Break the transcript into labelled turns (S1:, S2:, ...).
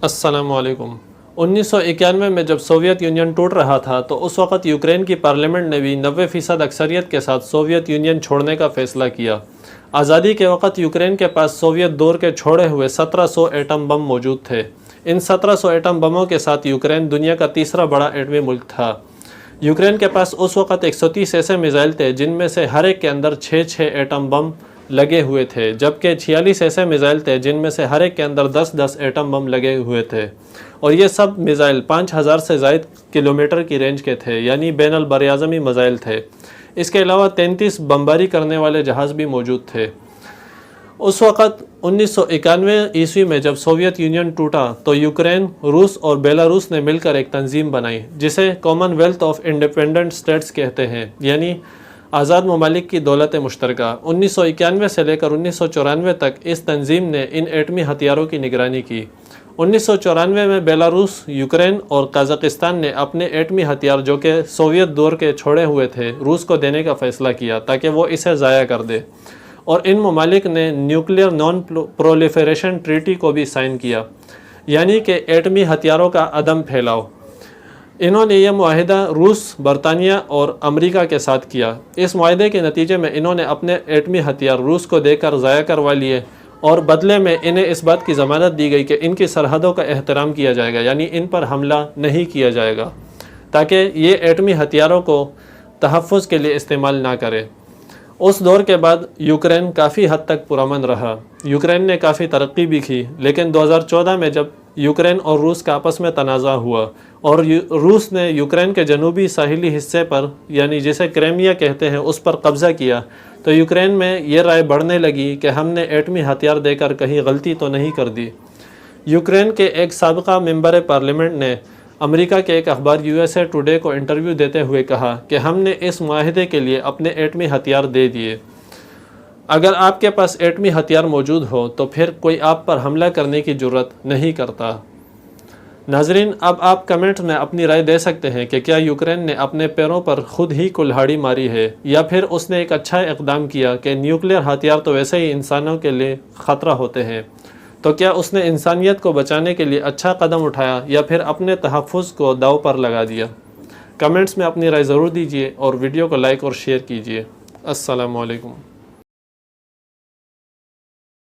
S1: السلام علیکم۔ 1991 میں جب سوویت یونین ٹوٹ رہا تھا تو اس وقت یوکرین کی پارلیمنٹ نے بھی 90% اکثریت کے ساتھ سوویت یونین چھوڑنے کا فیصلہ کیا۔ آزادی کے وقت یوکرین کے پاس سوویت دور کے چھوڑے ہوئے 1700 ایٹم بم موجود تھے۔ ان 1700 ایٹم بموں کے ساتھ یوکرین دنیا کا تیسرا بڑا ایٹمی ملک تھا۔ یوکرین کے پاس اس وقت 130 ایسے میزائل تھے جن میں سے ہر ایک کے اندر 6 ایٹم بم لگے ہوئے تھے، جبکہ 46 ایسے میزائل تھے جن میں سے ہر ایک کے اندر 10 ایٹم بم لگے ہوئے تھے، اور یہ سب میزائل 5000 سے زائد کلومیٹر کی رینج کے تھے، یعنی بین البراعظمی میزائل تھے۔ اس کے علاوہ 33 بمباری کرنے والے جہاز بھی موجود تھے۔ اس وقت 1991 عیسوی میں جب سوویت یونین ٹوٹا تو یوکرین، روس اور بیلاروس نے مل کر ایک تنظیم بنائی جسے Commonwealth of Independent States کہتے ہیں، یعنی آزاد ممالک کی دولت مشترکہ۔ 1991 سے لے کر 1994 تک اس تنظیم نے ان ایٹمی ہتھیاروں کی نگرانی کی۔ 1994 میں بیلاروس، یوکرین اور قازقستان نے اپنے ایٹمی ہتھیار جو کہ سوویت دور کے چھوڑے ہوئے تھے روس کو دینے کا فیصلہ کیا تاکہ وہ اسے ضائع کر دے، اور ان ممالک نے نیوکلیئر نان پرولیفریشن ٹریٹی کو بھی سائن کیا، یعنی کہ ایٹمی ہتھیاروں کا عدم پھیلاؤ۔ انہوں نے یہ معاہدہ روس، برطانیہ اور امریکہ کے ساتھ کیا۔ اس معاہدے کے نتیجے میں انہوں نے اپنے ایٹمی ہتھیار روس کو دے کر ضائع کروا لیے، اور بدلے میں انہیں اس بات کی ضمانت دی گئی کہ ان کی سرحدوں کا احترام کیا جائے گا، یعنی ان پر حملہ نہیں کیا جائے گا تاکہ یہ ایٹمی ہتھیاروں کو تحفظ کے لیے استعمال نہ کرے۔ اس دور کے بعد یوکرین کافی حد تک پرامن رہا۔ یوکرین نے کافی ترقی بھی کی، لیکن 2014 میں جب یوکرین اور روس کا آپس میں تنازع ہوا اور روس نے یوکرین کے جنوبی ساحلی حصے پر، یعنی جسے کرائمیا کہتے ہیں، اس پر قبضہ کیا، تو یوکرین میں یہ رائے بڑھنے لگی کہ ہم نے ایٹمی ہتھیار دے کر کہیں غلطی تو نہیں کر دی۔ یوکرین کے ایک سابقہ ممبر پارلیمنٹ نے امریکہ کے ایک اخبار USA ٹوڈے کو انٹرویو دیتے ہوئے کہا کہ ہم نے اس معاہدے کے لیے اپنے ایٹمی ہتھیار دے دیے۔ اگر آپ کے پاس ایٹمی ہتھیار موجود ہو تو پھر کوئی آپ پر حملہ کرنے کی جرات نہیں کرتا۔ ناظرین، اب آپ کمنٹ میں اپنی رائے دے سکتے ہیں کہ کیا یوکرین نے اپنے پیروں پر خود ہی کلہاڑی ماری ہے، یا پھر اس نے ایک اچھا اقدام کیا کہ نیوکلیئر ہتھیار تو ویسے ہی انسانوں کے لیے خطرہ ہوتے ہیں، تو کیا اس نے انسانیت کو بچانے کے لیے اچھا قدم اٹھایا یا پھر اپنے تحفظ کو داؤ پر لگا دیا؟ کمنٹس میں اپنی رائے ضرور دیجیے اور ویڈیو کو لائک اور شیئر کیجیے۔ السلام علیکم۔